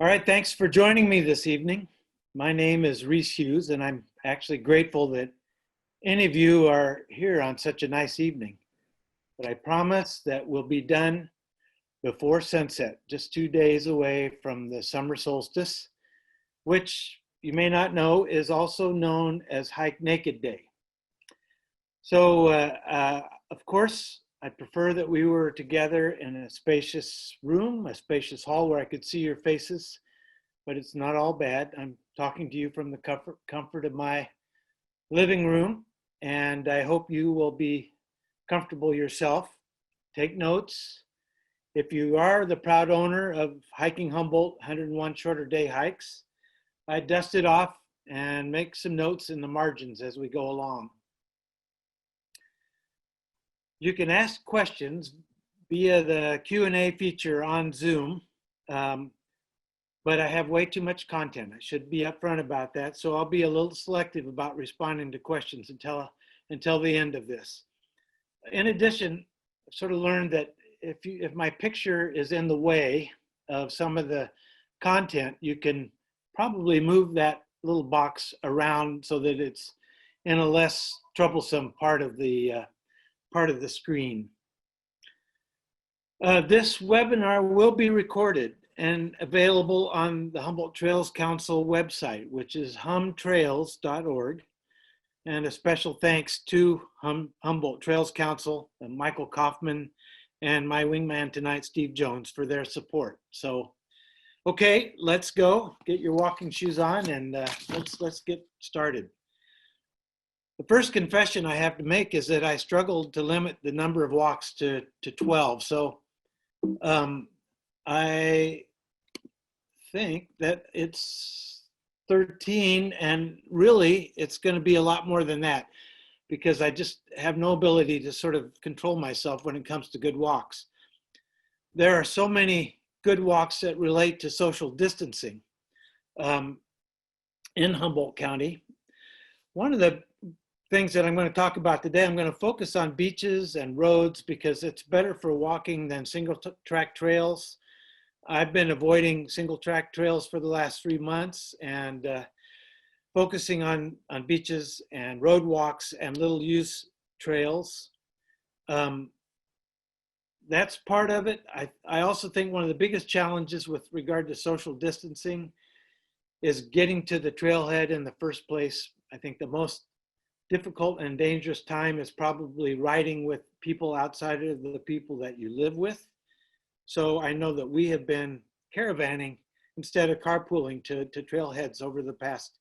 All right, thanks for joining me this evening. My name is Reese Hughes, and I'm actually grateful that any of you are here on such a nice evening. But I promise that we'll be done before sunset, just 2 days away from the summer solstice, which you may not know is also known as Hike Naked Day. So, of course, I'd prefer that we were together in a spacious room, a spacious hall where I could see your faces, but it's not all bad. I'm talking to you from the comfort of my living room, and I hope you will be comfortable yourself. Take notes. If you are the proud owner of Hiking Humboldt 101 Shorter Day Hikes, I dust it off and make some notes in the margins as we go along. You can ask questions via the Q&A feature on Zoom, but I have way too much content. I should be upfront about that, so I'll be a little selective about responding to questions until the end of this. In addition, I've sort of learned that if my picture is in the way of some of the content, you can probably move that little box around so that it's in a less troublesome part of the screen. This webinar will be recorded and available on the Humboldt Trails Council website, which is humtrails.org. And a special thanks to Humboldt Trails Council, and Michael Kaufman, and my wingman tonight, Steve Jones, for their support. So, okay, let's go. Get your walking shoes on and let's get started. The first confession I have to make is that I struggled to limit the number of walks to 12. So I think that it's 13, and really it's going to be a lot more than that because I just have no ability to sort of control myself when it comes to good walks. There are so many good walks that relate to social distancing in Humboldt County. One of the things that I'm going to talk about today, I'm going to focus on beaches and roads because it's better for walking than single track trails. I've been avoiding single track trails for the last 3 months and focusing on beaches and road walks and little use trails. That's part of it. I also think one of the biggest challenges with regard to social distancing is getting to the trailhead in the first place. I think the most difficult and dangerous time is probably riding with people outside of the people that you live with. So I know that we have been caravanning instead of carpooling to trailheads over the past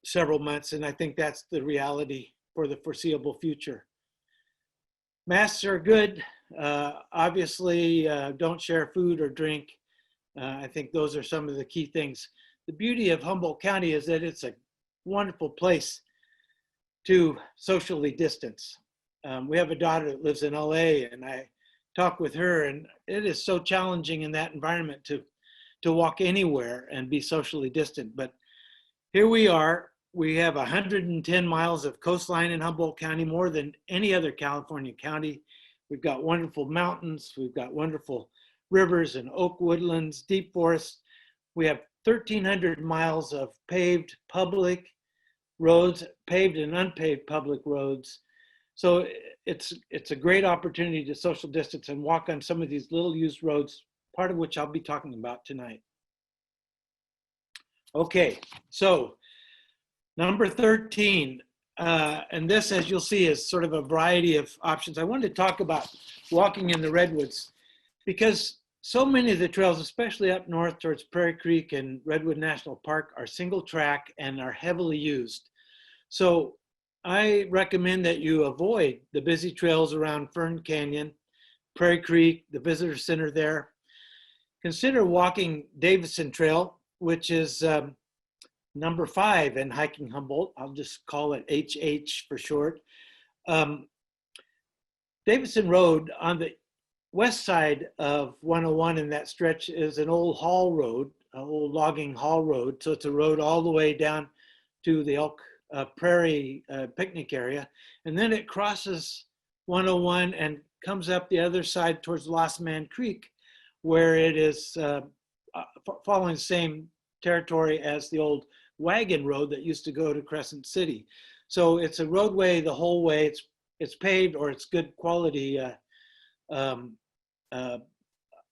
several months, and I think that's the reality for the foreseeable future. Masks are good. Obviously, don't share food or drink. I think those are some of the key things. The beauty of Humboldt County is that it's a wonderful place to socially distance. We have a daughter that lives in LA, and I talk with her, and it is so challenging in that environment to walk anywhere and be socially distant. But here we are. We have 110 miles of coastline in Humboldt County, more than any other California county. We've got wonderful mountains. We've got wonderful rivers and oak woodlands, deep forests. We have 1,300 miles of paved public roads, paved and unpaved public roads. So it's a great opportunity to social distance and walk on some of these little used roads, part of which I'll be talking about tonight. Okay, so number 13, and this, as you'll see, is sort of a variety of options. I wanted to talk about walking in the Redwoods because so many of the trails, especially up north towards Prairie Creek and Redwood National Park, are single track and are heavily used. So I recommend that you avoid the busy trails around Fern Canyon, Prairie Creek, the visitor center there. Consider walking Davidson Trail, which is number 5 in Hiking Humboldt. I'll just call it HH for short. Davidson Road on the west side of 101 in that stretch is an old haul road, an old logging haul road. So it's a road all the way down to the Elk Prairie picnic area. And then it crosses 101 and comes up the other side towards Lost Man Creek, where it is following the same territory as the old wagon road that used to go to Crescent City. So it's a roadway the whole way. It's paved, or it's good quality um, uh,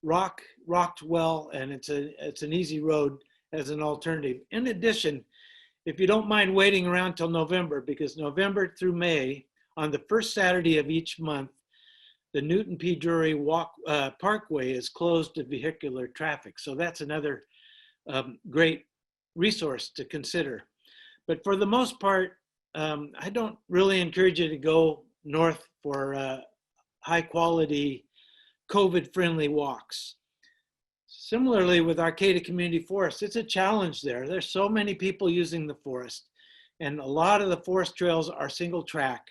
rocked well, and it's an easy road as an alternative. In addition, if you don't mind waiting around till November, because November through May, on the first Saturday of each month, the Newton P. Drury Parkway is closed to vehicular traffic. So that's another great resource to consider. But for the most part, I don't really encourage you to go north for high quality COVID friendly walks. Similarly with Arcata Community Forest, it's a challenge there. There's so many people using the forest, and a lot of the forest trails are single track.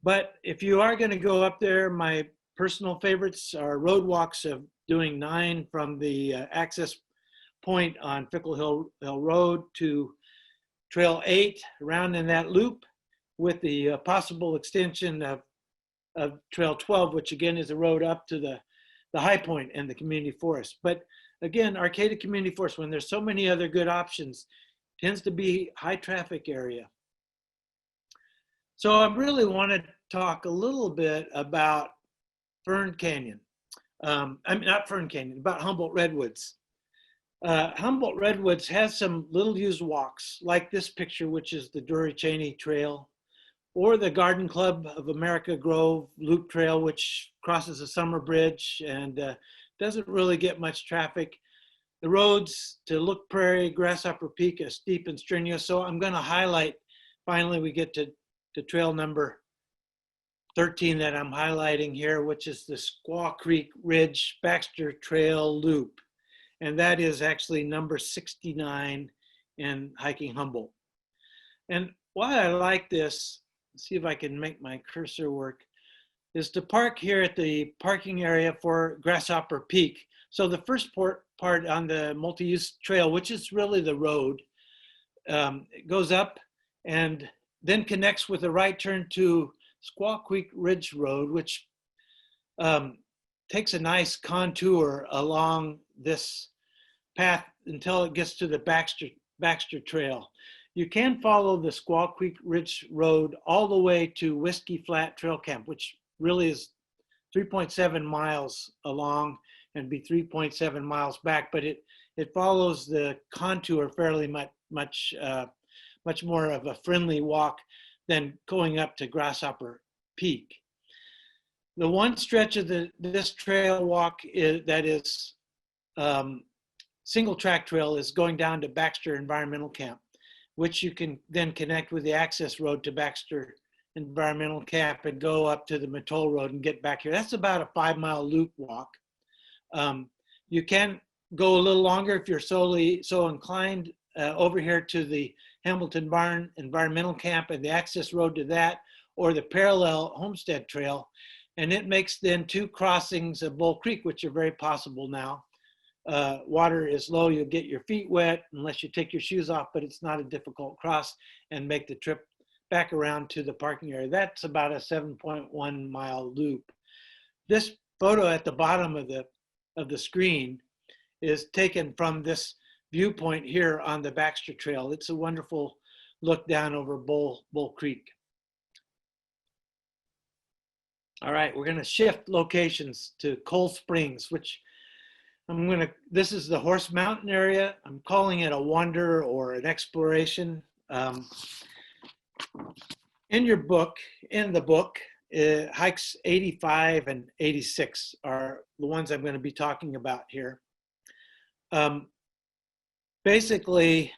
But if you are going to go up there, my personal favorites are road walks of doing 9 from the access point on Fickle Hill Road to Trail 8, around in that loop, with the possible extension of Trail 12, which again is a road up to the high point and the community forest. But again, Arcata Community Forest, when there's so many other good options, tends to be high traffic area. So I really want to talk a little bit about Fern Canyon. I mean, not Fern Canyon, about Humboldt Redwoods. Humboldt Redwoods has some little used walks like this picture, which is the Drury Cheney Trail, or the Garden Club of America Grove Loop Trail, which crosses the Summer Bridge and doesn't really get much traffic. The roads to Look Prairie, Grasshopper Peak are steep and strenuous, so I'm going to highlight, finally we get to trail number 13 that I'm highlighting here, which is the Squaw Creek Ridge Baxter Trail Loop. And that is actually number 69 in hiking Humboldt. And why I like this, see if I can make my cursor work, is to park here at the parking area for Grasshopper Peak. So the first part on the multi-use trail, which is really the road, it goes up and then connects with a right turn to Squaw Creek Ridge Road, which takes a nice contour along this path until it gets to the Baxter Trail. You can follow the Squaw Creek Ridge Road all the way to Whiskey Flat Trail Camp, which really is 3.7 miles along and be 3.7 miles back, but it follows the contour fairly much more of a friendly walk than going up to Grasshopper Peak. The one stretch of this trail walk that is single track trail is going down to Baxter Environmental Camp, which you can then connect with the access road to Baxter Environmental Camp and go up to the Mattole Road and get back here. That's about a 5-mile loop walk. You can go a little longer if you're so inclined over here to the Hamilton Barn Environmental Camp and the access road to that, or the parallel Homestead Trail. And it makes then 2 crossings of Bull Creek, which are very possible now. Water is low, you'll get your feet wet unless you take your shoes off, but it's not a difficult cross, and make the trip back around to the parking area. That's about a 7.1 mile loop. This photo at the bottom of the screen is taken from this viewpoint here on the Baxter Trail. It's a wonderful look down over Bull Creek. All right, we're going to shift locations to Coal Springs, which this is the Horse Mountain area. I'm calling it a wander or an exploration. In the book, hikes 85 and 86 are the ones I'm going to be talking about here. Basically,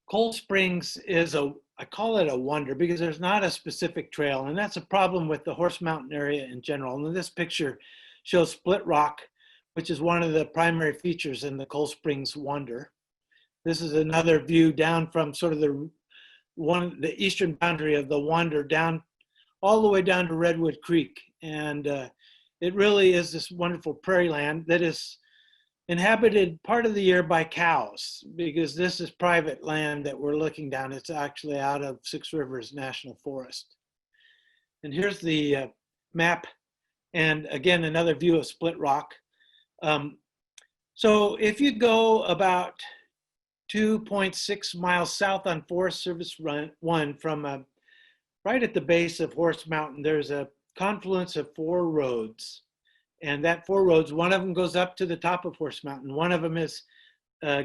Coal Springs is I call it a wonder because there's not a specific trail, and that's a problem with the Horse Mountain area in general. And this picture shows Split Rock, which is one of the primary features in the Coal Springs Wonder. This is another view down from sort of the eastern boundary of the Wonder down all the way down to Redwood Creek. And it really is this wonderful prairie land that is inhabited part of the year by cows, because this is private land that we're looking down. It's actually out of Six Rivers National Forest. And here's the map. And again, another view of Split Rock. So if you go about 2.6 miles south on Forest Service Run 1 from right at the base of Horse Mountain, there's a confluence of 4 roads. And that 4 roads, one of them goes up to the top of Horse Mountain. One of them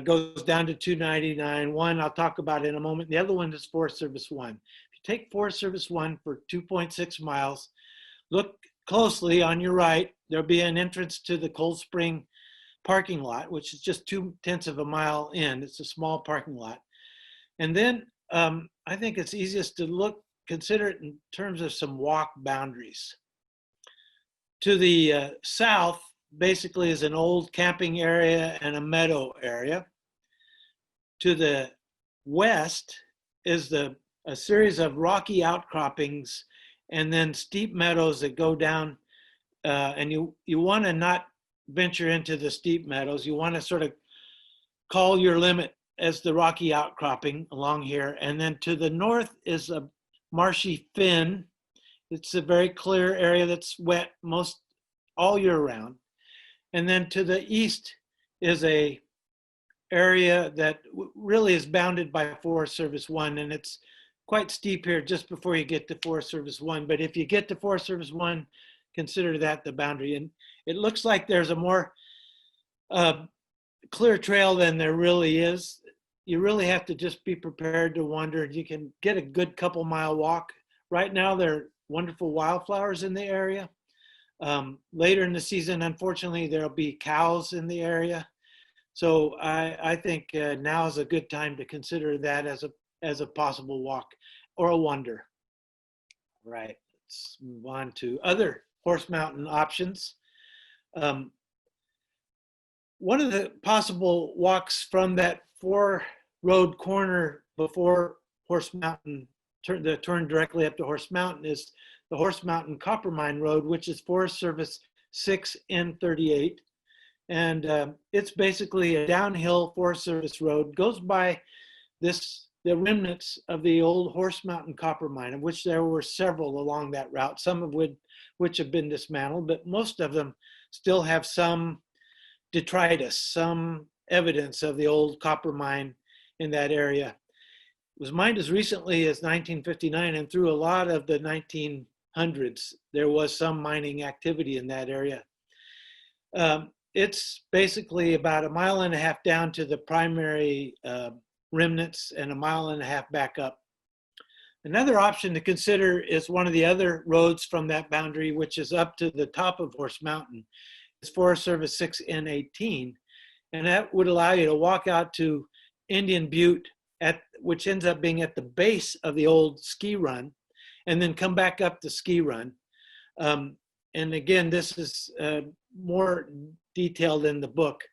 goes down to 299. One I'll talk about in a moment. The other one is Forest Service 1. If you take Forest Service 1 for 2.6 miles, look closely on your right. There'll be an entrance to the Cold Spring parking lot, which is just 0.2 of a mile in. It's a small parking lot. And then I think it's easiest to consider it in terms of some walk boundaries. To the south, basically, is an old camping area and a meadow area. To the west is a series of rocky outcroppings and then steep meadows that go down. And you want to not venture into the steep meadows. You want to sort of call your limit as the rocky outcropping along here. And then to the north is a marshy fen. It's a very clear area that's wet all year round. And then to the east is a area that really is bounded by Forest Service 1, and it's quite steep here just before you get to Forest Service 1. But if you get to Forest Service 1, consider that the boundary. And it looks like there's a more clear trail than there really is. You really have to just be prepared to wander. You can get a good couple-mile walk. Right now, there are wonderful wildflowers in the area. Later in the season, unfortunately, there'll be cows in the area. So I think now is a good time to consider that as a possible walk or a wander. All right, let's move on to other Horse Mountain options. One of the possible walks from that 4-road corner before Horse Mountain, the turn directly up to Horse Mountain, is the Horse Mountain Coppermine Road, which is Forest Service 6N38. And it's basically a downhill Forest Service road, goes by the remnants of the old Horse Mountain copper mine, of which there were several along that route, some of which have been dismantled, but most of them still have some detritus, some evidence of the old copper mine in that area. It was mined as recently as 1959, and through a lot of the 1900s, there was some mining activity in that area. It's basically about 1.5 miles down to the primary remnants and 1.5 miles back up. Another option to consider is one of the other roads from that boundary, which is up to the top of Horse Mountain. It's Forest Service 6N18, and that would allow you to walk out to Indian Butte, which ends up being at the base of the old ski run, and then come back up the ski run. And again, this is more detailed in the book.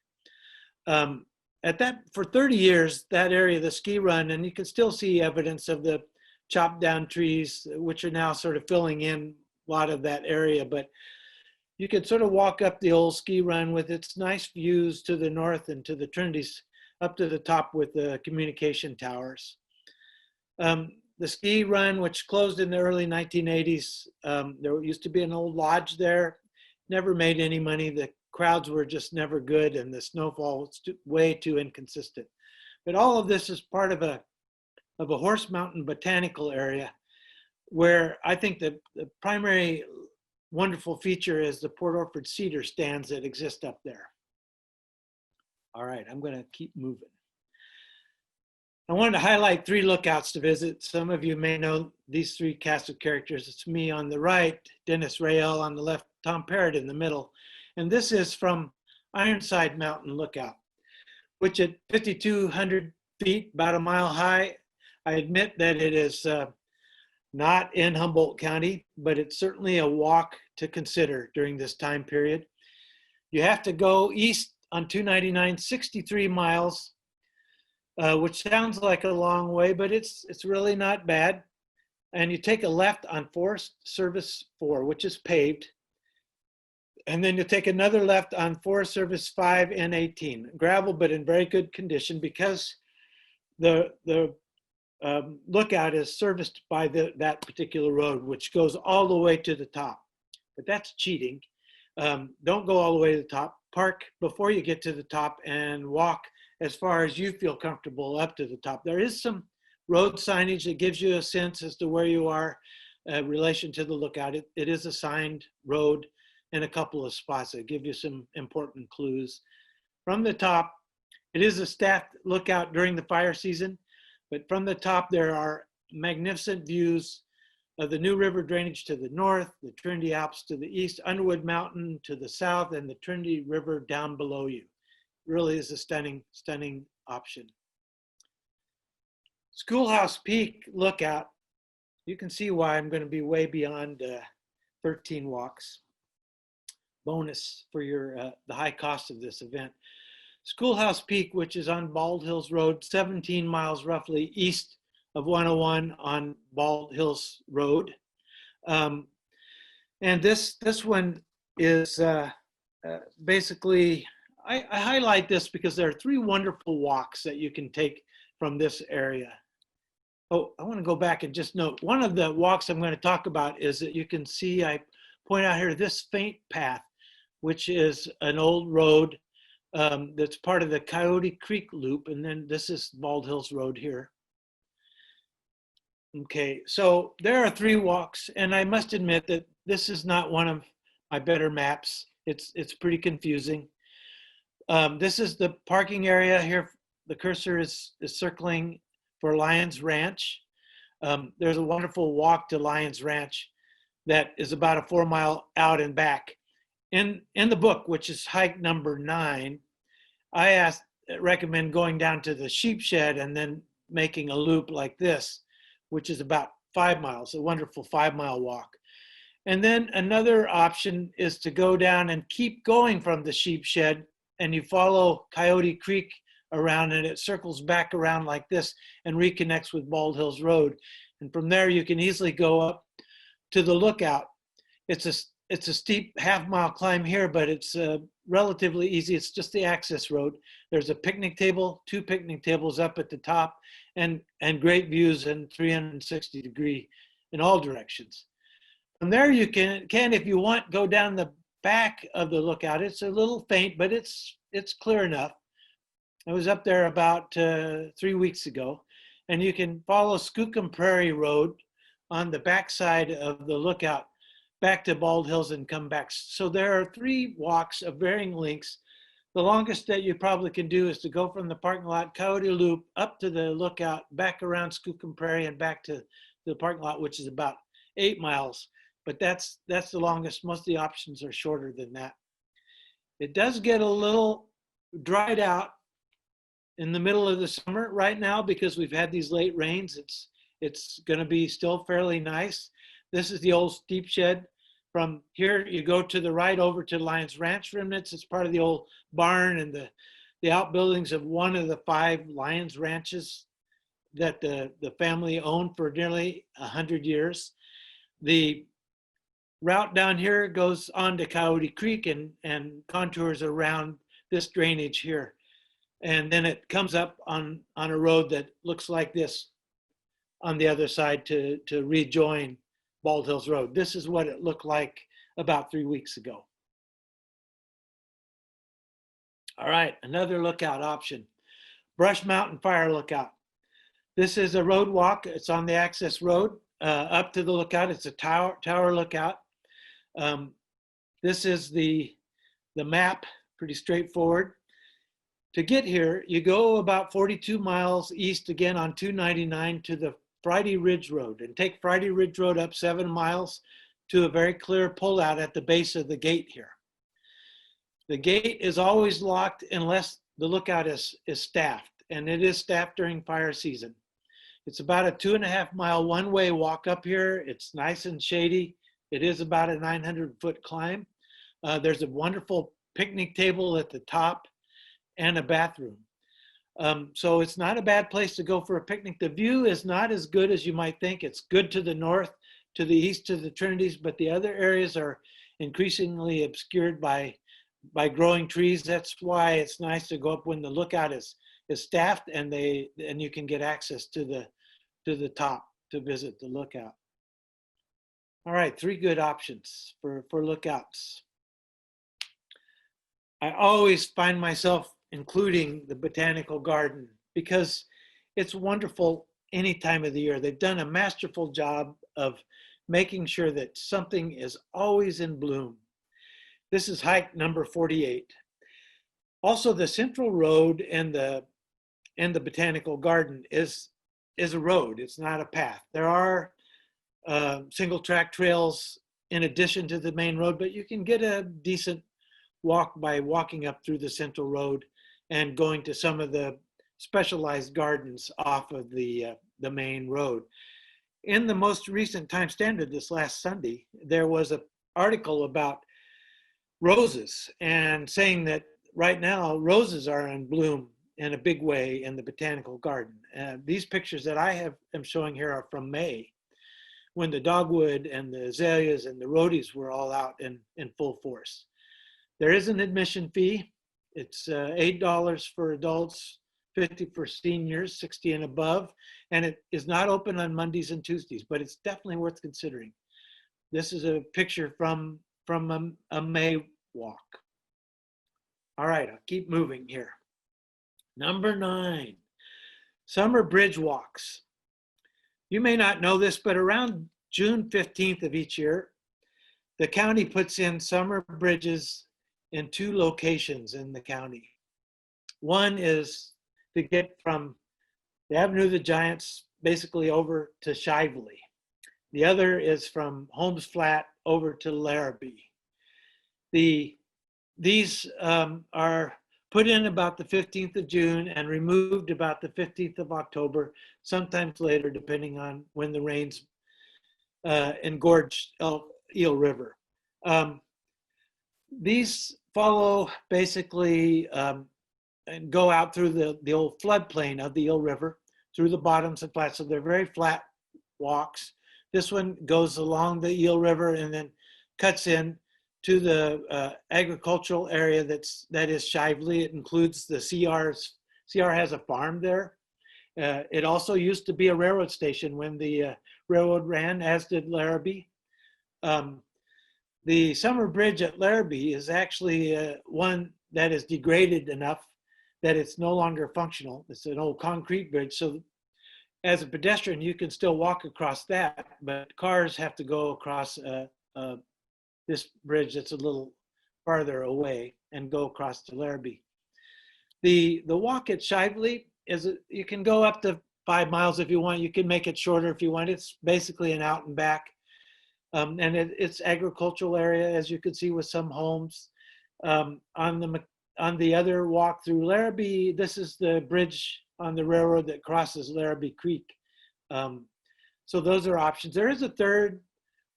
For 30 years, that area, the ski run, and you can still see evidence of the chopped down trees, which are now sort of filling in a lot of that area. But you could sort of walk up the old ski run with its nice views to the north and to the Trinities up to the top with the communication towers. The ski run, which closed in the early 1980s, there used to be an old lodge there, never made any money. The crowds were just never good, and the snowfall was way too inconsistent. But all of this is part of a Horse Mountain botanical area, where I think the primary wonderful feature is the Port Orford cedar stands that exist up there. All right, I'm going to keep moving. I wanted to highlight 3 lookouts to visit. Some of you may know these 3 cast of characters. It's me on the right, Dennis Rael on the left, Tom Parrott in the middle. And this is from Ironside Mountain Lookout, which at 5,200 feet, about 1 mile high, I admit that it is not in Humboldt County, but it's certainly a walk to consider during this time period. You have to go east on 299, 63 miles, which sounds like a long way, but it's really not bad. And you take a left on Forest Service 4, which is paved. And then you take another left on Forest Service 5 and 18, gravel, but in very good condition, because the lookout is serviced by that particular road, which goes all the way to the top. But that's cheating. Don't go all the way to the top. park before you get to the top and walk as far as you feel comfortable up to the top. There is some road signage that gives you a sense as to where you are in relation to the lookout. It is a signed road in a couple of spots that give you some important clues. From the top, it is a staffed lookout during the fire season, but from the top there are magnificent views of the New River drainage to the north, the Trinity Alps to the east, Underwood Mountain to the south, and the Trinity River down below you. Really is a stunning, stunning option. Schoolhouse Peak lookout, you can see why I'm going to be way beyond 13 walks. Bonus for your the high cost of this event. Schoolhouse Peak, which is on Bald Hills Road, 17 miles roughly east of 101 on Bald Hills Road. And this one is basically, I highlight this because there are 3 wonderful walks that you can take from this area. Oh, I want to go back and just note, one of the walks I'm going to talk about is that you can see, I point out here, this faint path, which is an old road that's part of the Coyote Creek Loop. And then this is Bald Hills Road here. Okay, so there are 3 walks, and I must admit that this is not one of my better maps. It's pretty confusing. This is the parking area here. The cursor is circling for Lions Ranch. There's a wonderful walk to Lions Ranch that is about a 4-mile out and back. In the book, which is hike number 9, I recommend going down to the sheep shed and then making a loop like this, which is about 5 miles, a wonderful 5-mile walk. And then another option is to go down and keep going from the sheep shed, and you follow Coyote Creek around, and it circles back around like this and reconnects with Bald Hills Road. And from there, you can easily go up to the lookout. It's a steep 1/2-mile climb here, but it's relatively easy. It's just the access road. There's a picnic table, 2 picnic tables up at the top, and great views in 360 degree in all directions. From there, you can, if you want, go down the back of the lookout. It's a little faint, but it's clear enough. I was up there about 3 weeks ago, and you can follow Skookum Prairie Road on the backside of the lookout back to Bald Hills and come back. So there are 3 walks of varying lengths. The longest that you probably can do is to go from the parking lot, Coyote Loop, up to the lookout, back around Skookum Prairie and back to the parking lot, which is about 8 miles. But that's the longest. Most of the options are shorter than that. It does get a little dried out in the middle of the summer right now because we've had these late rains. It's going to be still fairly nice. This is the old steep shed. From here, you go to the right over to Lions Ranch remnants. It's part of the old barn and the outbuildings of one of the 5 Lions ranches that the family owned for nearly 100 years. The route down here goes on to Coyote Creek and contours around this drainage here. And then it comes up on a road that looks like this on the other side to rejoin Bald Hills Road. This is what it looked like about 3 weeks ago. All right, another lookout option, Brush Mountain Fire Lookout. This is a road walk. It's on the access road up to the lookout. It's a tower lookout. This is the map, pretty straightforward. To get here, you go about 42 miles east again on 299 to the Friday Ridge Road, and take Friday Ridge Road up 7 miles to a very clear pullout at the base of the gate here. The gate is always locked unless the lookout is staffed, and it is staffed during fire season. It's about a 2.5-mile one-way walk up here. It's nice and shady. It is about a 900-foot climb. There's a wonderful picnic table at the top and a bathroom. So it's not a bad place to go for a picnic. The view is not as good as you might think. It's good to the north, to the east to the Trinities, but the other areas are increasingly obscured by growing trees. That's why it's nice to go up when the lookout is staffed and you can get access to the top to visit the lookout. All right, 3 good options for lookouts. I always find myself including the botanical garden because it's wonderful any time of the year. They've done a masterful job of making sure that something is always in bloom. This is hike number 48. Also, the central road and the botanical garden is a road. It's not a path. There are single track trails in addition to the main road, but you can get a decent walk by walking up through the central road and going to some of the specialized gardens off of the main road. In the most recent Times Standard this last Sunday, there was an article about roses and saying that right now roses are in bloom in a big way in the botanical garden. These pictures that I am showing here are from May, when the dogwood and the azaleas and the rhodies were all out in full force. There is an admission fee. It's $8 for adults, $50 for seniors, 60 and above, and it is not open on Mondays and Tuesdays, but it's definitely worth considering. This is a picture from a May walk. All right, I'll keep moving here. Number 9, summer bridge walks. You may not know this, but around June 15th of each year, the county puts in summer bridges in 2 locations in the county. One is to get from the Avenue of the Giants basically over to Shively. The other is from Holmes Flat over to Larrabee. These are put in about the 15th of June and removed about the 15th of October, sometimes later, depending on when the rains engorged Eel River. These follow basically and go out through the old floodplain of the Eel River, through the bottoms and flats. So they're very flat walks. This one goes along the Eel River and then cuts in to the agricultural area that is Shively. It includes the CR's. CR has a farm there. It also used to be a railroad station when the railroad ran, as did Larrabee. The summer bridge at Larrabee is actually one that is degraded enough that it's no longer functional. It's an old concrete bridge. So as a pedestrian, you can still walk across that, but cars have to go across this bridge that's a little farther away and go across to Larrabee. The walk at Shively you can go up to 5 miles if you want. You can make it shorter if you want. It's basically an out and back. And it's agricultural area, as you can see, with some homes. On the other walk through Larrabee, this is the bridge on the railroad that crosses Larrabee Creek. So those are options. There is a third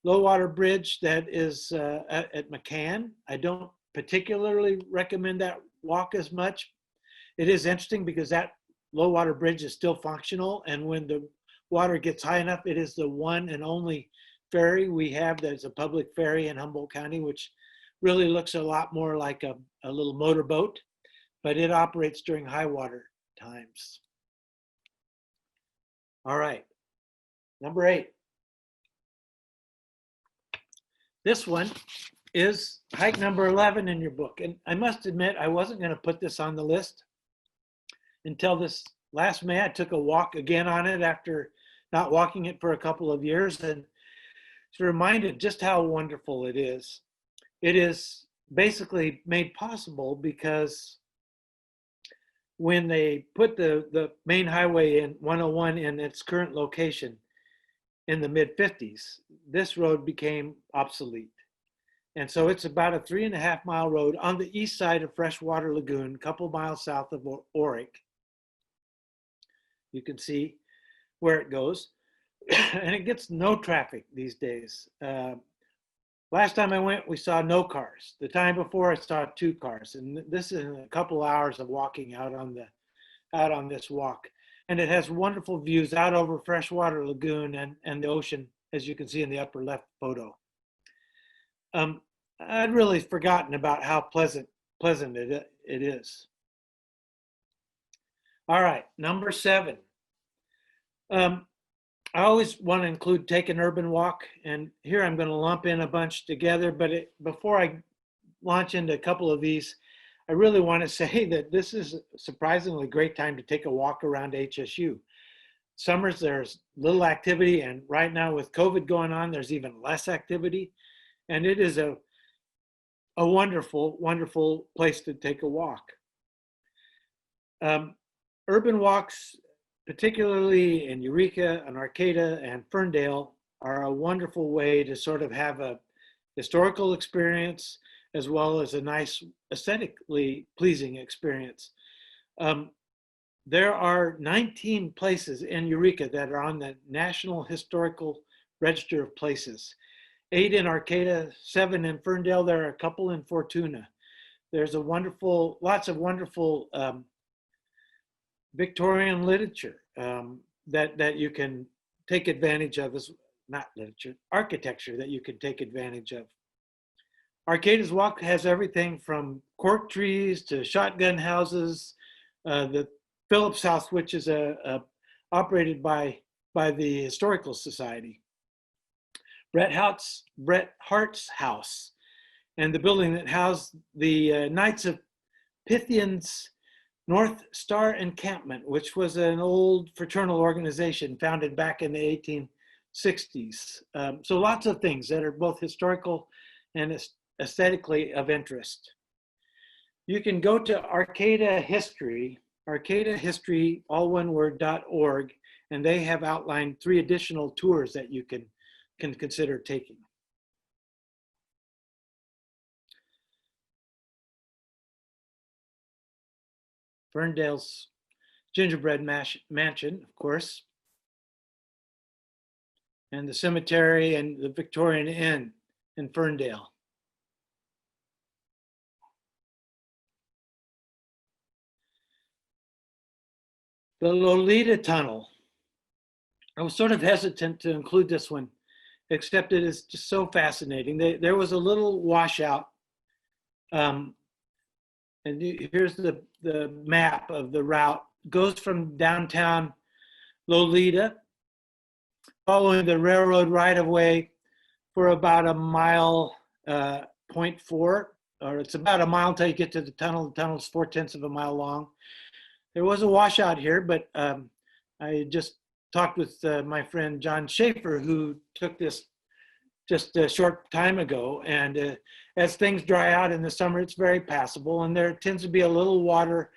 low water bridge that is at McCann. I don't particularly recommend that walk as much. It is interesting because that low water bridge is still functional, and when the water gets high enough, it is the one and only ferry we have that's a public ferry in Humboldt County, which really looks a lot more like a little motorboat, but it operates during high water times. All right, number 8. This one is hike number 11 in your book. And I must admit, I wasn't going to put this on the list until this last May. I took a walk again on it after not walking it for a couple of years, and was reminded just how wonderful it is. It is basically made possible because when they put the main highway in 101 in its current location in the mid-50s, this road became obsolete. And so it's about a 3.5 mile road on the east side of Freshwater Lagoon, a couple miles south of Orick. You can see where it goes. And it gets no traffic these days. Last time I went, we saw no cars. The time before, I saw 2 cars. And this is a couple hours of walking out on this walk. And it has wonderful views out over Freshwater Lagoon and the ocean, as you can see in the upper left photo. I'd really forgotten about how pleasant it is. All right, number 7. I always want to include Take an Urban Walk, and here I'm going to lump in a bunch together, but before I launch into a couple of these, I really want to say that this is a surprisingly great time to take a walk around HSU. Summers, there's little activity, and right now with COVID going on, there's even less activity. And it is a wonderful, wonderful place to take a walk. Urban walks, particularly in Eureka and Arcata and Ferndale, are a wonderful way to sort of have a historical experience as well as a nice aesthetically pleasing experience. There are 19 places in Eureka that are on the National Historical Register of Places. 8 in Arcata, 7 in Ferndale. There are a couple in Fortuna. There's lots of wonderful Victorian literature that you can take advantage of, not literature, architecture that you can take advantage of. Arcata's Walk has everything from cork trees to shotgun houses, the Phillips House, which is operated by the Historical Society, Bret Hart's house, and the building that housed the Knights of Pythian's North Star Encampment, which was an old fraternal organization founded back in the 1860s. So lots of things that are both historical and aesthetically of interest. You can go to Arcata History, all one word, .org, and they have outlined 3 additional tours that you can consider taking. Ferndale's Gingerbread Mansion, of course, and the cemetery and the Victorian Inn in Ferndale. The Lolita Tunnel. I was sort of hesitant to include this one, except it is just so fascinating. There was a little washout, and here's the map of the route. Goes from downtown Lolita, following the railroad right-of-way for about a mile, 0.4, or it's about a mile until you get to the tunnel. The tunnel's 0.4 of a mile long. There was a washout here, but I just talked with my friend John Schaefer, who took this just a short time ago. And as things dry out in the summer, it's very passable. And there tends to be a little water,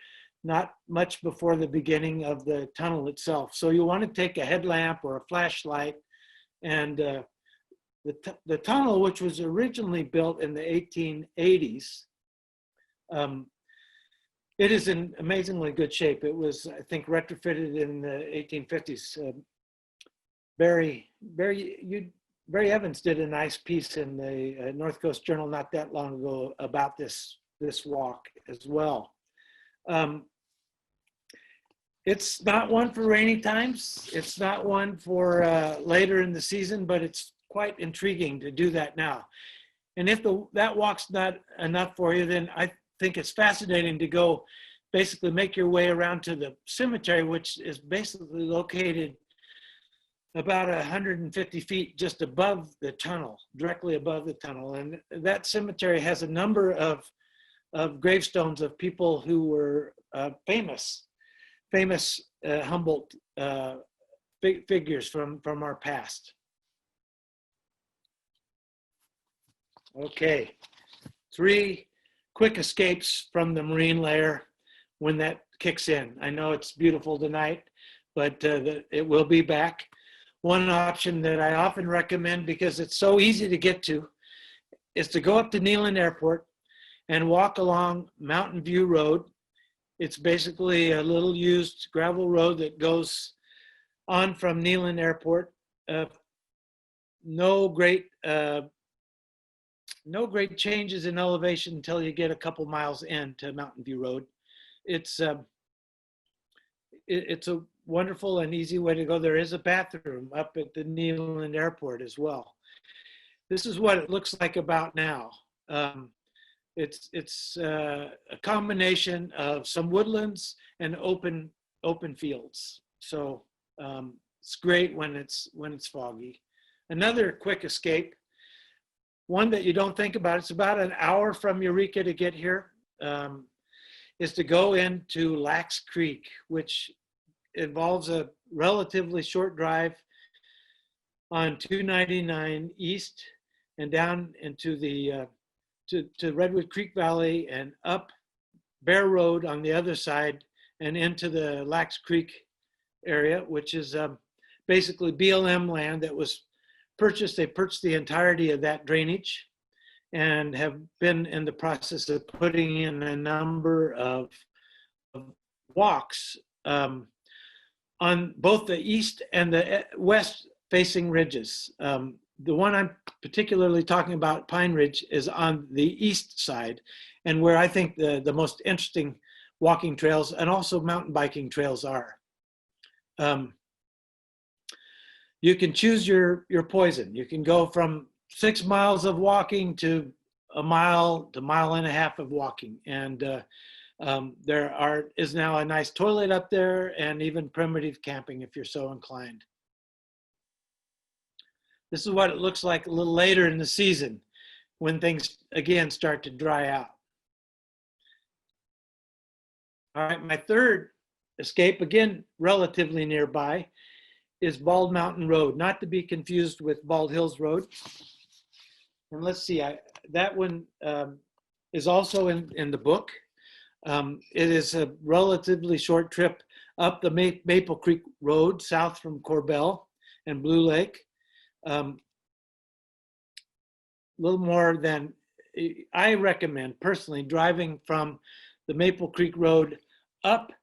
not much before the beginning of the tunnel itself. So you want to take a headlamp or a flashlight. And the tunnel, which was originally built in the 1880s, it is in amazingly good shape. It was, I think, retrofitted in the 1850s. Barry Evans did a nice piece in the North Coast Journal not that long ago about this walk as well. It's not one for rainy times. It's not one for later in the season, but it's quite intriguing to do that now. And if that walk's not enough for you, then I think it's fascinating to go basically make your way around to the cemetery, which is basically located about 150 feet just above the tunnel, directly above the tunnel. And that cemetery has a number of gravestones of people who were famous Humboldt figures from our past. Okay, 3 quick escapes from the marine layer when that kicks in. I know it's beautiful tonight, but it will be back. One option that I often recommend, because it's so easy to get to, is to go up to Neyland Airport and walk along Mountain View Road. It's basically a little used gravel road that goes on from Neyland Airport. No great changes in elevation until you get a couple miles into Mountain View Road. It's a wonderful and easy way to go. There is a bathroom up at the Neyland Airport as well. This is what it looks like about now. It's a combination of some woodlands and open fields. So it's great when it's foggy. Another quick escape, one that you don't think about. It's about an hour from Eureka to get here. is to go into Lax Creek, which involves a relatively short drive on 299 east and down into the to Redwood Creek Valley and up Bear Road on the other side and into the Lax Creek area, which is basically BLM land that was purchased. They purchased the entirety of that drainage and have been in the process of putting in a number of walks on both the east and the west facing ridges. The one I'm particularly talking about, Pine Ridge, is on the east side, and where I think the most interesting walking trails and also mountain biking trails are. You can choose your poison. You can go from 6 miles of walking to a mile to mile and a half of walking. And there is now a nice toilet up there and even primitive camping if you're so inclined. This is what it looks like a little later in the season when things again start to dry out. All right, my third escape, again, relatively nearby, is Bald Mountain Road, not to be confused with Bald Hills Road. And let's see, that one is also in the book. It is a relatively short trip up the Maple Creek Road, south from Corbell and Blue Lake. A little more than, I recommend personally driving from the Maple Creek Road up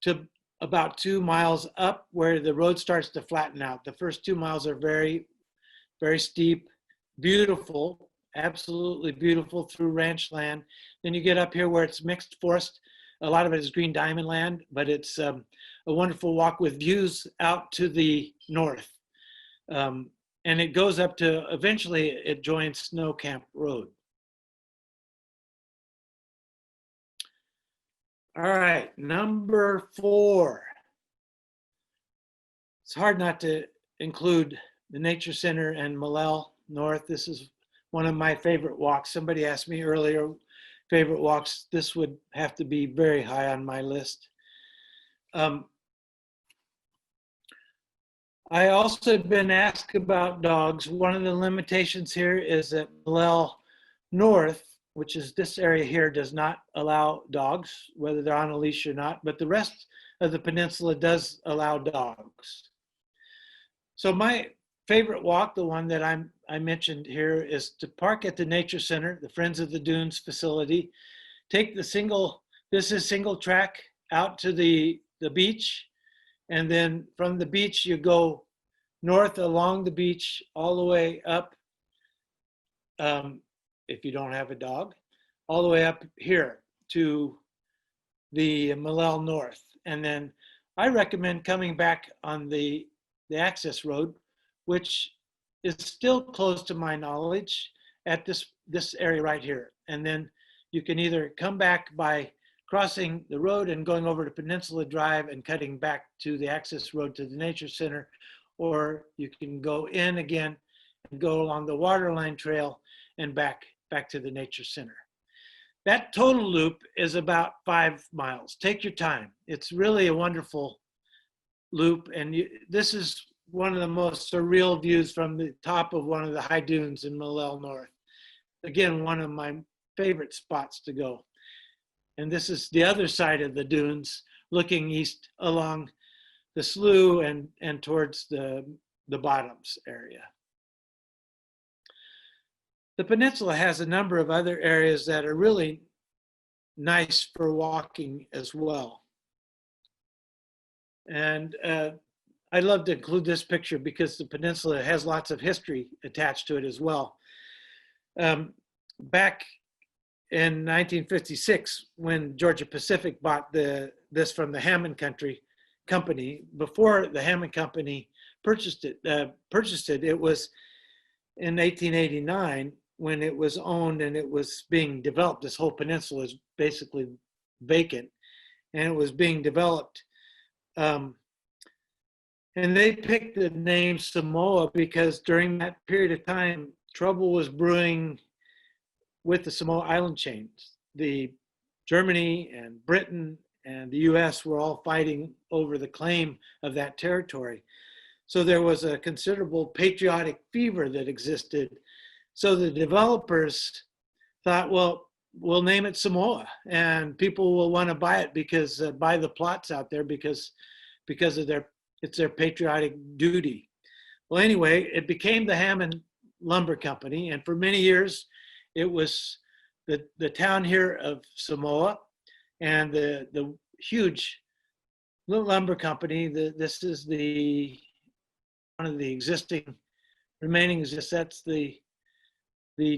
to about 2 miles up where the road starts to flatten out. The first 2 miles are very, very steep, beautiful, absolutely beautiful through ranch land. Then you get up here where it's mixed forest. A lot of it is green diamond land, but it's a wonderful walk with views out to the north. And it goes up to, eventually it joins Snow Camp Road. All right, number 4. It's hard not to include the Nature Center and Malel North. This is one of my favorite walks. Somebody asked me earlier, favorite walks. This would have to be very high on my list. I also have been asked about dogs. One of the limitations here is that Malel North, which is this area here, does not allow dogs, whether they're on a leash or not, but the rest of the peninsula does allow dogs. So my favorite walk, the one that I mentioned here, is to park at the Nature Center, the Friends of the Dunes facility, take the this is single track out to the beach, and then from the beach you go north along the beach all the way up, if you don't have a dog, all the way up here to the Malel North. And then I recommend coming back on the access road, which is still close to my knowledge at this area right here. And then you can either come back by crossing the road and going over to Peninsula Drive and cutting back to the access road to the Nature Center, or you can go in again and go along the Waterline Trail and back to the Nature Center. That total loop is about 5 miles. Take your time. It's really a wonderful loop, and this is one of the most surreal views from the top of one of the high dunes in Malel North. Again, one of my favorite spots to go. And this is the other side of the dunes, looking east along the slough and towards the bottoms area. The peninsula has a number of other areas that are really nice for walking as well. And I'd love to include this picture because the peninsula has lots of history attached to it as well. Back in 1956, when Georgia Pacific bought this from the Hammond Company, before the Hammond Company purchased it, it was in 1889 when it was owned and it was being developed. This whole peninsula is basically vacant, and it was being developed. And they picked the name Samoa because during that period of time, trouble was brewing with the Samoa Island chains. The Germany and Britain and the US were all fighting over the claim of that territory. So there was a considerable patriotic fever that existed. So the developers thought, well, we'll name it Samoa, and people will want to buy it because buy the plots out there because of it's their patriotic duty. Well, anyway, it became the Hammond Lumber Company, and for many years, it was the town here of Samoa, and the huge lumber company. This is the one of the existing remaining exists. That's the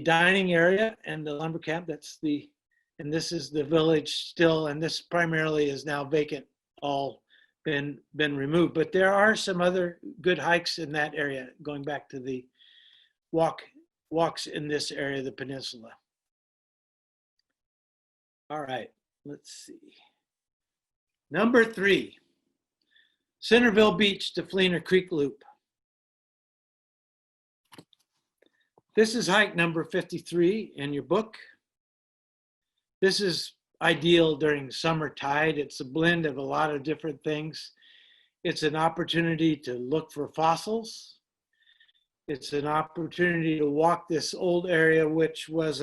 dining area and the lumber camp. And this is the village still, and this primarily is now vacant, all been removed. But there are some other good hikes in that area, going back to the walks in this area of the peninsula. All right, let's see. Number 3, Centerville Beach to Fleener Creek Loop. This is hike number 53 in your book. This is ideal during summer tide. It's a blend of a lot of different things. It's an opportunity to look for fossils. It's an opportunity to walk this old area, which was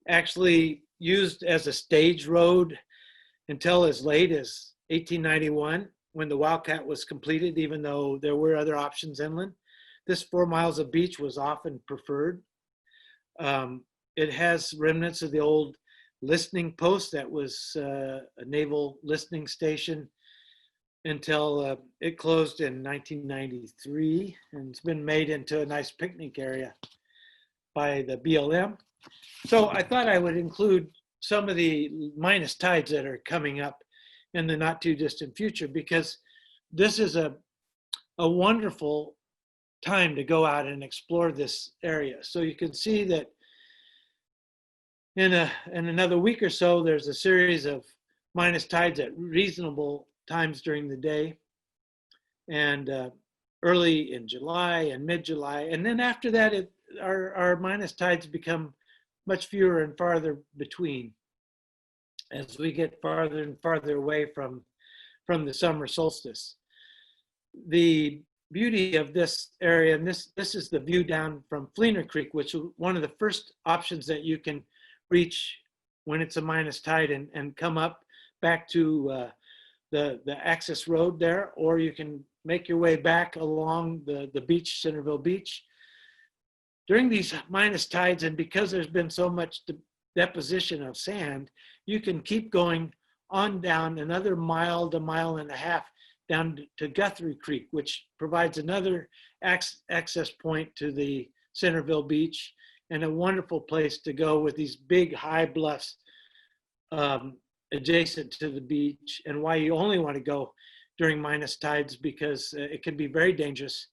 actually used as a stage road until as late as 1891, when the Wildcat was completed, even though there were other options inland. This 4 miles of beach was often preferred. It has remnants of the old listening post that was a naval listening station until it closed in 1993, and it's been made into a nice picnic area by the BLM. So I thought I would include some of the minus tides that are coming up in the not too distant future, because this is a wonderful time to go out and explore this area. So you can see that in another week or so, there's a series of minus tides at reasonable times during the day, and early in July and mid-July. And then after that, our minus tides become much fewer and farther between as we get farther and farther away from the summer solstice. The beauty of this area, and this is the view down from Fleener Creek, which is one of the first options that you can reach when it's a minus tide, and come up back to the access road there, or you can make your way back along the beach, Centerville Beach. During these minus tides, and because there's been so much deposition of sand, you can keep going on down another mile to mile and a half down to Guthrie Creek, which provides another access point to the Centerville Beach, and a wonderful place to go with these big high bluffs adjacent to the beach, and why you only want to go during minus tides, because it can be very dangerous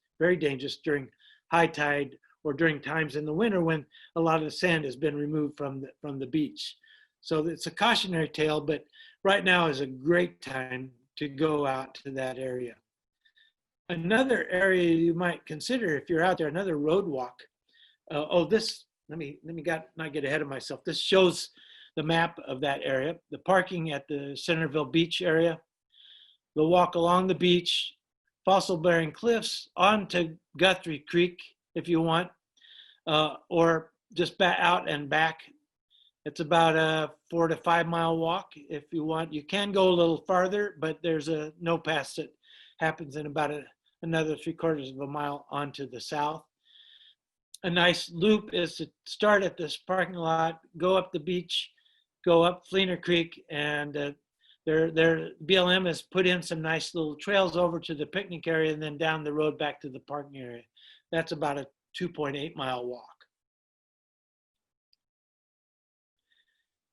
during high tide or during times in the winter when a lot of the sand has been removed from the beach. So it's a cautionary tale, but right now is a great time to go out to that area. Another area you might consider if you're out there, another road walk. Let me not get ahead of myself. This shows the map of that area, the parking at the Centerville Beach area, the walk along the beach, fossil-bearing cliffs, onto Guthrie Creek if you want, or just out and back. It's about a 4 to 5 mile walk if you want. You can go a little farther, but there's a no pass that happens in about another 3/4 of a mile onto the south. A nice loop is to start at this parking lot, go up the beach, go up Fleener Creek, and their BLM has put in some nice little trails over to the picnic area and then down the road back to the parking area. That's about a 2.8 mile walk.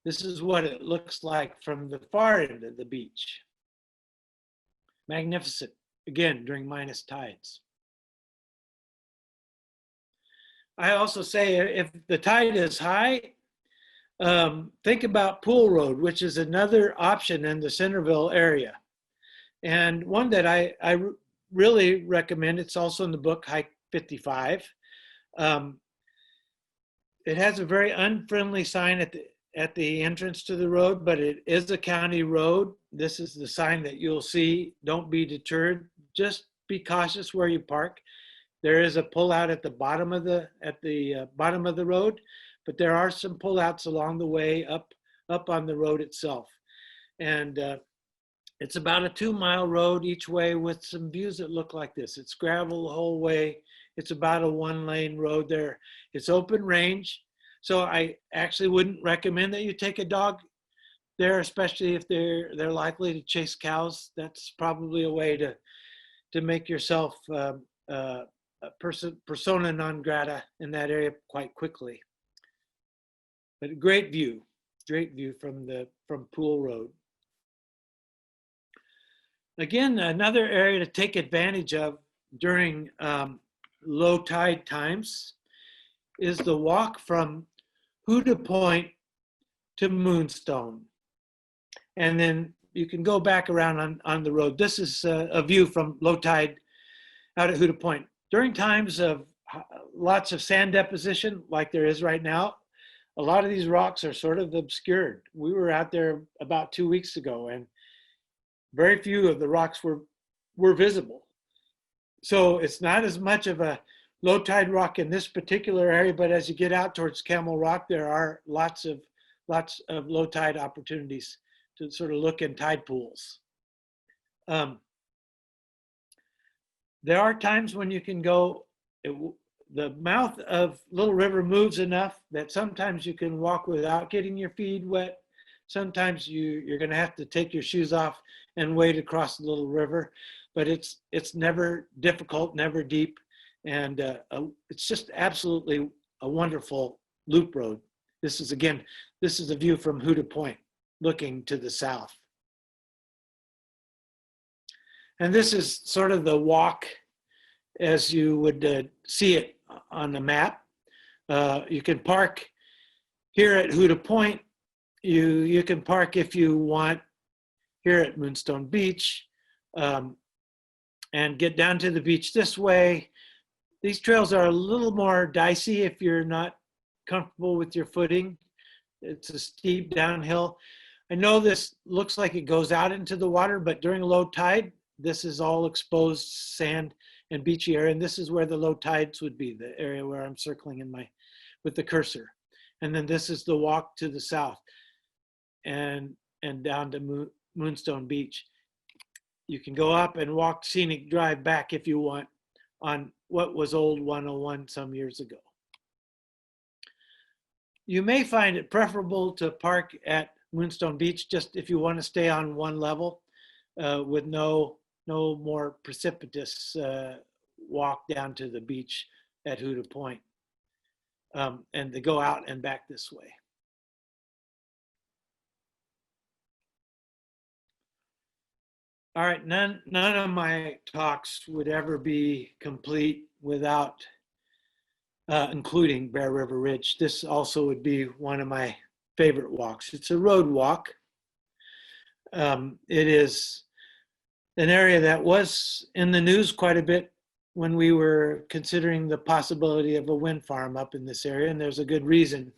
This is what it looks like from the far end of the beach. Magnificent, again, during minus tides. I also say if the tide is high, think about Pool Road, which is another option in the Centerville area. And one that I really recommend, it's also in the book, Hike 55. It has a very unfriendly sign at the entrance to the road, but it is a county road. This is the sign that you'll see. Don't be deterred. Just be cautious where you park. There is a pullout at the bottom of the bottom of the road, but there are some pullouts along the way up on the road itself. And it's about a 2-mile road each way with some views that look like this. It's gravel the whole way. It's about a 1-lane road there. It's open range. So I actually wouldn't recommend that you take a dog there, especially if they're likely to chase cows. That's probably a way to make yourself a persona non grata in that area quite quickly. But a great view from Pool Road. Again, another area to take advantage of during low tide times is the walk from Huda Point to Moonstone. And then you can go back around on the road. This is a view from low tide out at Huda Point. During times of lots of sand deposition, like there is right now, a lot of these rocks are sort of obscured. We were out there about 2 weeks ago, and very few of the rocks were visible. So it's not as much of a low tide rock in this particular area, but as you get out towards Camel Rock, there are lots of low tide opportunities to sort of look in tide pools. There are times when you can go, the mouth of Little River moves enough that sometimes you can walk without getting your feet wet. Sometimes you're gonna have to take your shoes off and wade across the Little River, but it's never difficult, never deep. And it's just absolutely a wonderful loop road. This is a view from Huda Point, looking to the south. And this is sort of the walk as you would see it on the map. You can park here at Huda Point. You can park if you want here at Moonstone Beach and get down to the beach this way. These trails are a little more dicey if you're not comfortable with your footing. It's a steep downhill. I know this looks like it goes out into the water, but during low tide, this is all exposed sand and beachy area, and this is where the low tides would be, the area where I'm circling with the cursor. And then this is the walk to the south and down to Moonstone Beach. You can go up and walk Scenic Drive back if you want on what was old 101 some years ago. You may find it preferable to park at Moonstone Beach just if you want to stay on one level with no more precipitous walk down to the beach at Huda Point, and to go out and back this way. All right, none of my talks would ever be complete without including Bear River Ridge. This also would be one of my favorite walks. It's a road walk. It is an area that was in the news quite a bit when we were considering the possibility of a wind farm up in this area, and there's a good reason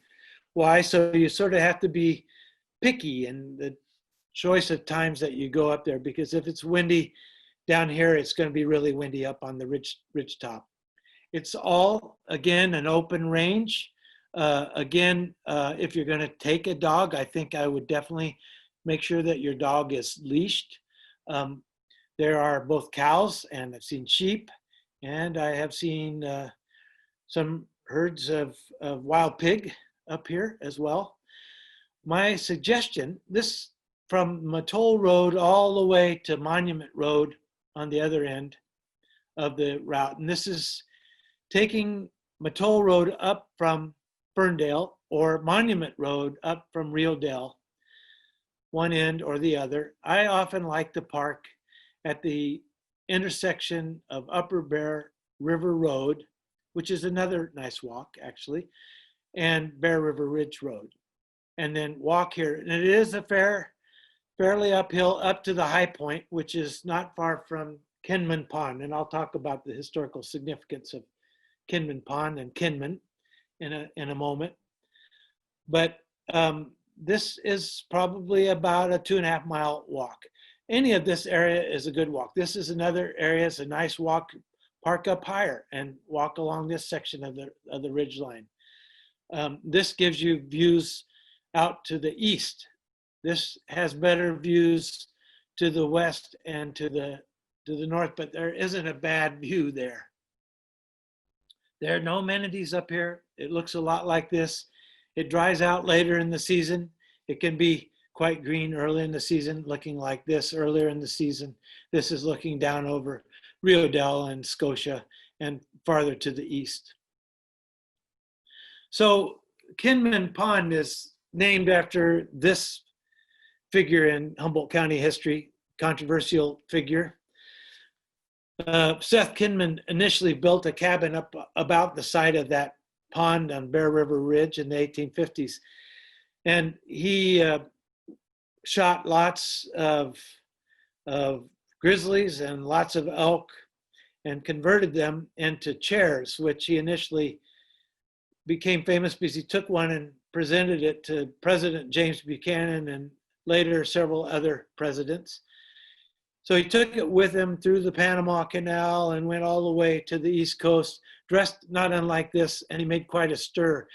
why. So you sort of have to be picky in the choice of times that you go up there, because if it's windy down here, it's going to be really windy up on the ridge top. It's all, again, an open range. If you're going to take a dog, I think I would definitely make sure that your dog is leashed. There are both cows, and I've seen sheep, and I have seen some herds of wild pig up here as well. My suggestion, this from Mattole Road all the way to Monument Road on the other end of the route, and this is taking Mattole Road up from Ferndale or Monument Road up from Realdale, one end or the other. I often like to park at the intersection of Upper Bear River Road, which is another nice walk actually, and Bear River Ridge Road, and then walk here. And it is a fairly uphill up to the high point, which is not far from Kinman Pond. And I'll talk about the historical significance of Kinman Pond and Kinman in a moment. But this is probably about a 2.5 mile walk. Any of this area is a good walk. This is another area, it's a nice walk. Park up higher and walk along this section of the ridge line. This gives you views out to the east. This has better views to the west and to the north, but there isn't a bad view there. There are no amenities up here. It looks a lot like this. It dries out later in the season. It can be quite green early in the season, looking like this earlier in the season. This is looking down over Rio Dell and Scotia and farther to the east. So Kinman Pond is named after this figure in Humboldt County history, controversial figure. Seth Kinman initially built a cabin up about the side of that pond on Bear River Ridge in the 1850s. And he shot lots of grizzlies and lots of elk and converted them into chairs, which he initially became famous because he took one and presented it to President James Buchanan and later several other presidents. So he took it with him through the Panama Canal and went all the way to the East Coast, dressed not unlike this, and he made quite a stir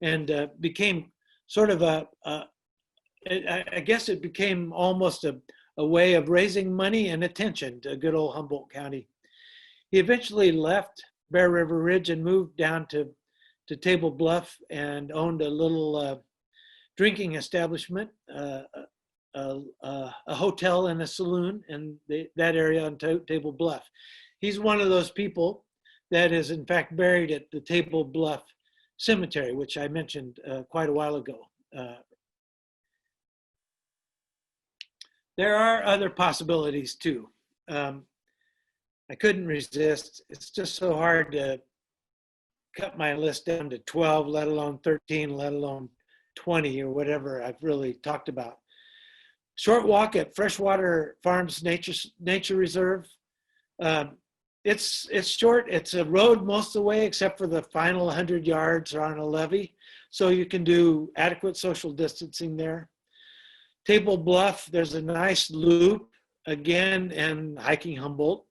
and became sort of I guess it became almost a way of raising money and attention to good old Humboldt County. He eventually left Bear River Ridge and moved down to Table Bluff and owned a little drinking establishment, a hotel and a saloon in that area on Table Bluff. He's one of those people that is in fact buried at the Table Bluff Cemetery, which I mentioned quite a while ago. There are other possibilities too. I couldn't resist. It's just so hard to cut my list down to 12, let alone 13, let alone 20 or whatever I've really talked about. Short walk at Freshwater Farms Nature Reserve. It's short. It's a road most of the way except for the final 100 yards are on a levee. So you can do adequate social distancing there. Table Bluff, there's a nice loop again and hiking Humboldt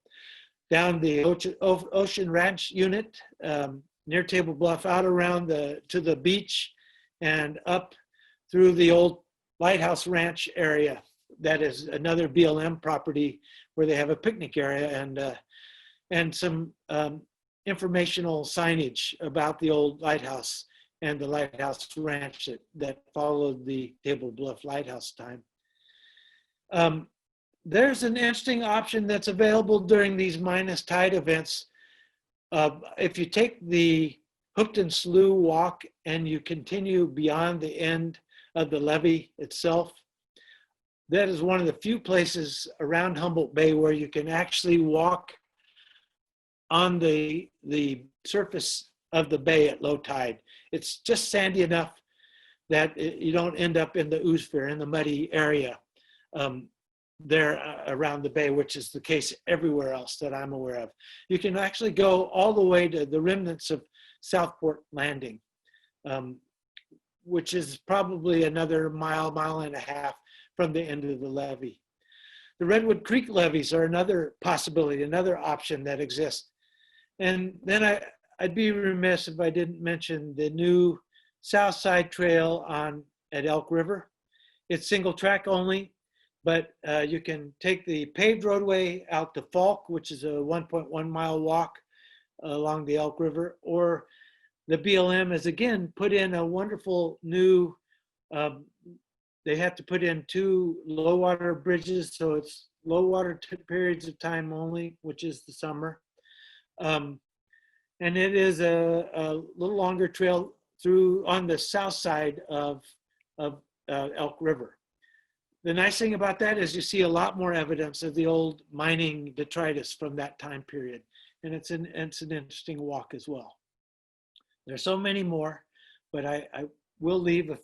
down the Ocean Ranch unit near Table Bluff out around to the beach and up through the old Lighthouse Ranch area. That is another BLM property where they have a picnic area and some informational signage about the old lighthouse and the Lighthouse Ranch that followed the Table Bluff Lighthouse time. There's an interesting option that's available during these minus tide events. If you take the Hookton Slough walk and you continue beyond the end of the levee itself, that is one of the few places around Humboldt Bay where you can actually walk on the surface of the bay at low tide. It's just sandy enough that you don't end up in the oosphere, in the muddy area there around the bay, which is the case everywhere else that I'm aware of. You can actually go all the way to the remnants of Southport Landing, which is probably another mile and a half from the end of the levee. The Redwood Creek levees are another possibility, another option that exists. And then I'd be remiss if I didn't mention the new South Side Trail at Elk River. It's single track only, but you can take the paved roadway out to Falk, which is a 1.1 mile walk along the Elk River, or the BLM has again put in a wonderful new, they have to put in 2 low water bridges, so it's low water periods of time only, which is the summer. And it is a little longer trail through on the south side of Elk River. The nice thing about that is you see a lot more evidence of the old mining detritus from that time period. And it's an interesting walk as well. There's so many more, but I will leave a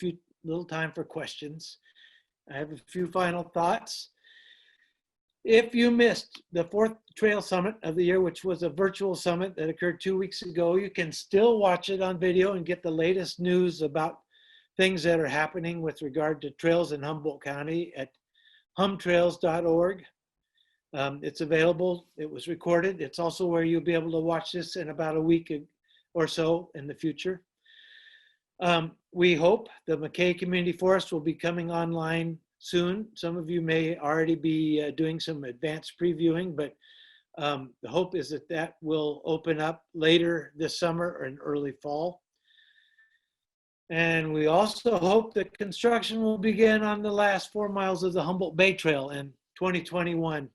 little time for questions. I have a few final thoughts. If you missed the 4th Trail Summit of the year, which was a virtual summit that occurred 2 weeks ago, you can still watch it on video and get the latest news about things that are happening with regard to trails in Humboldt County at humtrails.org. It's available. It was recorded. It's also where you'll be able to watch this in about a week or so in the future. We hope the McKay Community Forest will be coming online soon. Some of you may already be doing some advanced previewing, but the hope is that that will open up later this summer or in early fall. And we also hope that construction will begin on the last 4 miles of the Humboldt Bay Trail in 2021.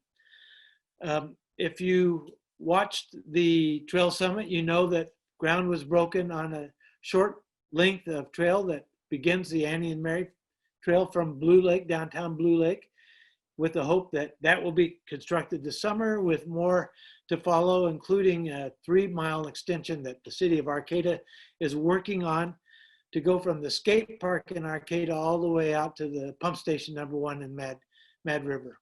If you watched the Trail Summit, you know that ground was broken on a short length of trail that begins the Annie and Mary Trail from Blue Lake, downtown Blue Lake, with the hope that that will be constructed this summer with more to follow, including a 3-mile extension that the city of Arcata is working on to go from the skate park in Arcata all the way out to the pump station #1 in Mad River.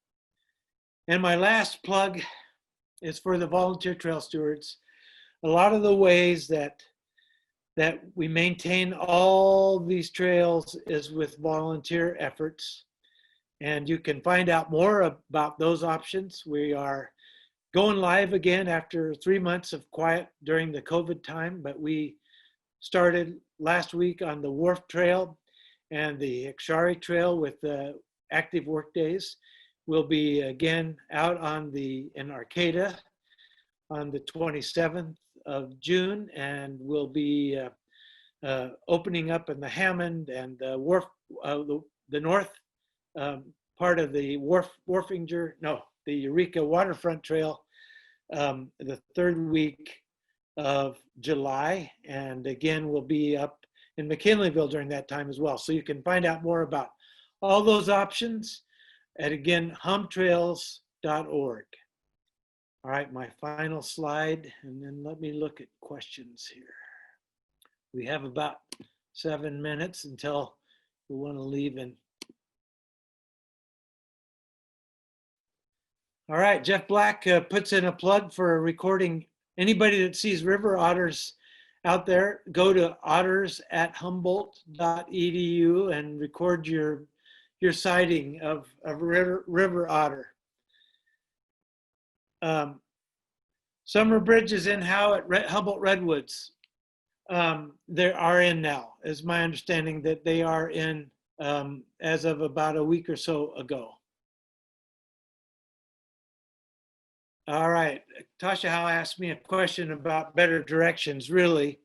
And my last plug is for the volunteer trail stewards. A lot of the ways that we maintain all these trails is with volunteer efforts. And you can find out more about those options. We are going live again after 3 months of quiet during the COVID time, but we started last week on the Wharf Trail and the Ikshari Trail with the active work days. We'll be again out in Arcata on the 27th of June, and we'll be opening up in the Hammond and the Wharf, the north part of the the Eureka Waterfront Trail the 3rd week of July. And again, we'll be up in McKinleyville during that time as well. So you can find out more about all those options at, again, humtrails.org. All right, my final slide, and then let me look at questions here. We have about 7 minutes until we want to leave. All right, Jeff Black puts in a plug for a recording. Anybody that sees river otters out there, go to otters@humboldt.edu and record your sighting of river otter. Summer Bridge is in how at Humboldt Redwoods. They are in now, is my understanding that they are in as of about a week or so ago. All right, Tasha Howe asked me a question about better directions, really.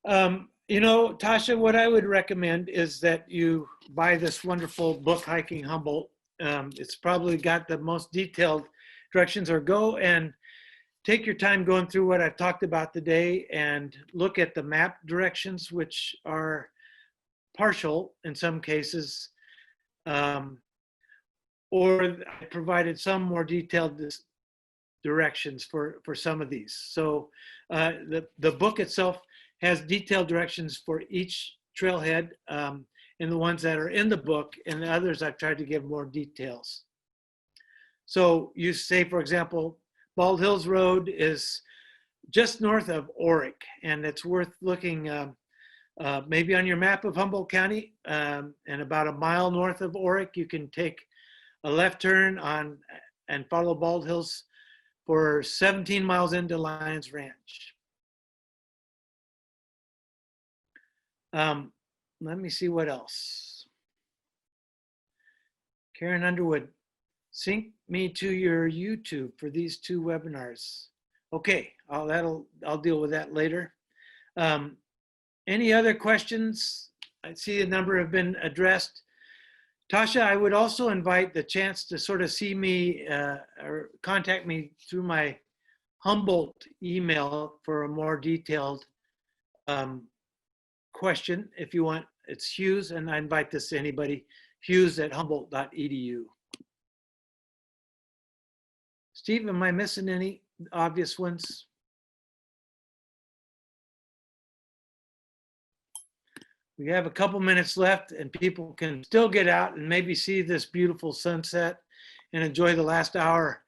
You know, Tasha, what I would recommend is that you buy this wonderful book, Hiking Humboldt. It's probably got the most detailed directions, or go and take your time going through what I've talked about today and look at the map directions, which are partial in some cases, or I provided some more detailed directions for some of these. So the book itself has detailed directions for each trailhead, and the ones that are in the book, and the others I've tried to give more details. So you say, for example, Bald Hills Road is just north of Orick, and it's worth looking maybe on your map of Humboldt County, and about a mile north of Orick, you can take a left turn on and follow Bald Hills for 17 miles into Lyons Ranch. Let me see what else. Karen Underwood, sync me to your YouTube for these 2 webinars. Okay, I'll deal with that later. Any other questions? I see a number have been addressed. Tasha, I would also invite the chance to sort of see me or contact me through my Humboldt email for a more detailed question if you want. It's Hughes, and I invite this to anybody, hughes@humboldt.edu. Steve, am I missing any obvious ones? We have a couple minutes left, and people can still get out and maybe see this beautiful sunset and enjoy the last hour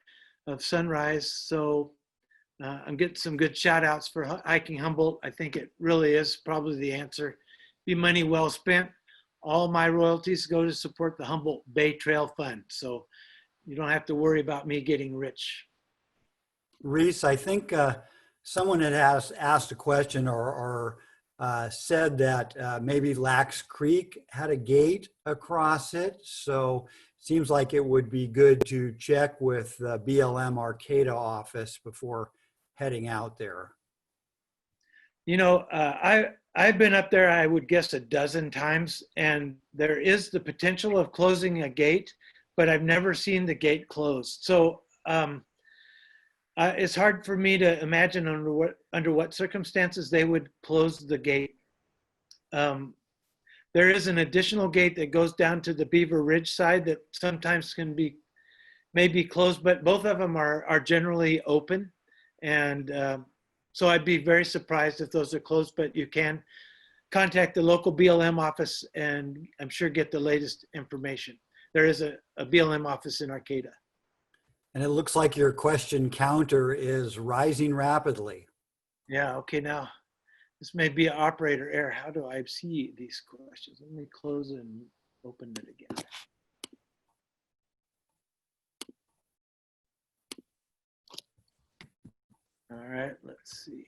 of sunrise. So I'm getting some good shout outs for Hiking Humboldt. I think it really is probably the answer be money well spent. All my royalties go to support the Humboldt Bay Trail Fund. So you don't have to worry about me getting rich. Reese, I think someone had asked a question or said that maybe Lax Creek had a gate across it. So it seems like it would be good to check with the BLM Arcata office before heading out there. You know, I've been up there, I would guess, a dozen times, and there is the potential of closing a gate, but I've never seen the gate closed. So it's hard for me to imagine under what circumstances they would close the gate. There is an additional gate that goes down to the Beaver Ridge side that sometimes may be closed, but both of them are generally open. And so I'd be very surprised if those are closed, but you can contact the local BLM office and I'm sure get the latest information. There is a BLM office in Arcata. And it looks like your question counter is rising rapidly. Yeah, okay, now this may be an operator error. How do I see these questions? Let me close and open it again. All right, let's see.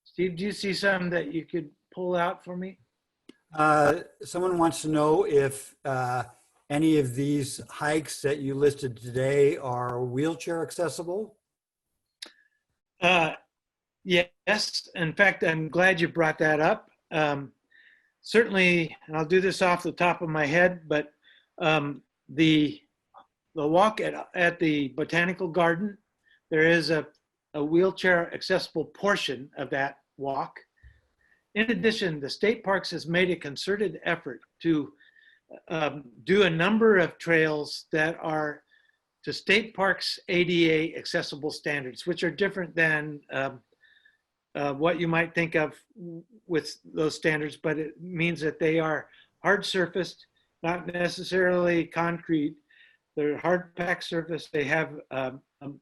Steve, do you see something that you could pull out for me? Someone wants to know if any of these hikes that you listed today are wheelchair accessible? Yes, in fact, I'm glad you brought that up. Certainly, and I'll do this off the top of my head, but the walk at the Botanical Garden, there is a wheelchair accessible portion of that walk. In addition, the state parks has made a concerted effort to do a number of trails that are to state parks ADA accessible standards, which are different than what you might think of with those standards, but it means that they are hard surfaced, not necessarily concrete. They're hard packed surface. They have a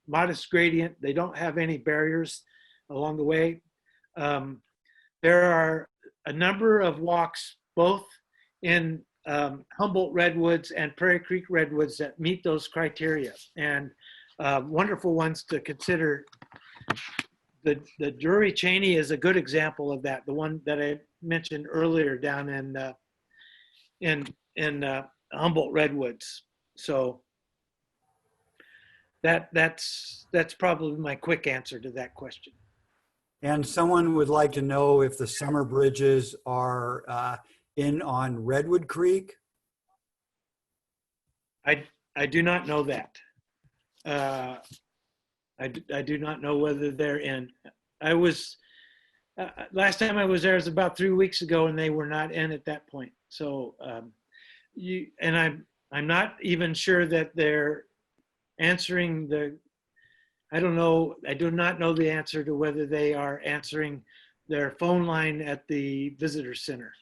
modest gradient. They don't have any barriers along the way. There are a number of walks, both in Humboldt Redwoods and Prairie Creek Redwoods that meet those criteria, and wonderful ones to consider. The Drury Cheney is a good example of that. The one that I mentioned earlier down in Humboldt Redwoods. So that's probably my quick answer to that question. And someone would like to know if the summer bridges are in on Redwood Creek. I do not know that. I do not know whether they're in. I was last time I was there was about 3 weeks ago, and they were not in at that point. So I'm not even sure that they're answering the. I don't know. I do not know the answer to whether they are answering their phone line at the visitor center.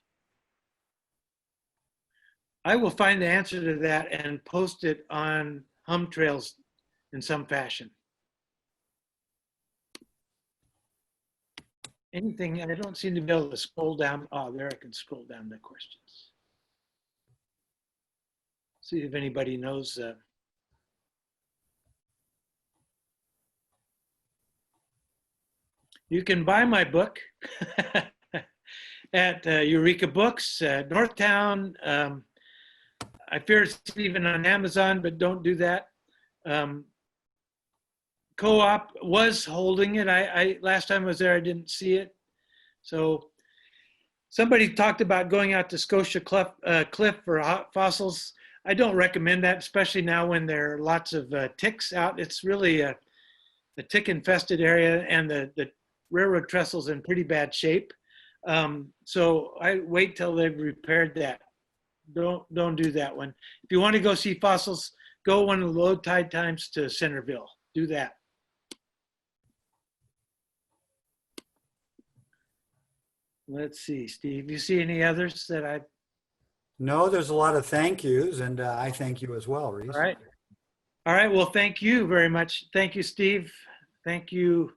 I will find the answer to that and post it on Hum Trails in some fashion. Anything, I don't seem to be able to scroll down. Oh, there I can scroll down the questions. See if anybody knows. You can buy my book at Eureka Books, Northtown. I fear it's even on Amazon, but don't do that. Co-op was holding it. I last time I was there, I didn't see it. So somebody talked about going out to Scotia Cliff for fossils. I don't recommend that, especially now when there are lots of ticks out. It's really a tick-infested area, and the railroad trestle's in pretty bad shape. So I wait till they've repaired that. Don't do that one. If you want to go see fossils, go one of the low tide times to Centerville. Do that. Let's see, Steve. You see any others that I? No, there's a lot of thank yous, and I thank you as well, Reese. All right. All right. Well, thank you very much. Thank you, Steve. Thank you,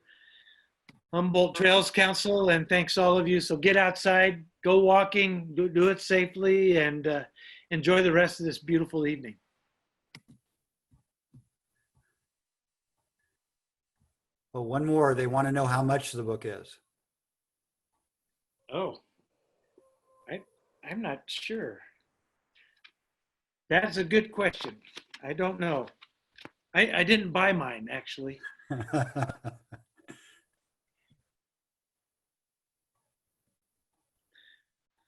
Humboldt Trails Council, and thanks all of you. So get outside, go walking, do it safely, and enjoy the rest of this beautiful evening. Well, one more. They want to know how much the book is. Oh, I'm not sure. That's a good question. I don't know. I didn't buy mine, actually.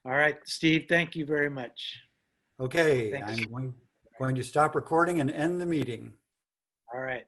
All right, Steve, thank you very much. Okay, Thanks. I'm going to stop recording and end the meeting. All right.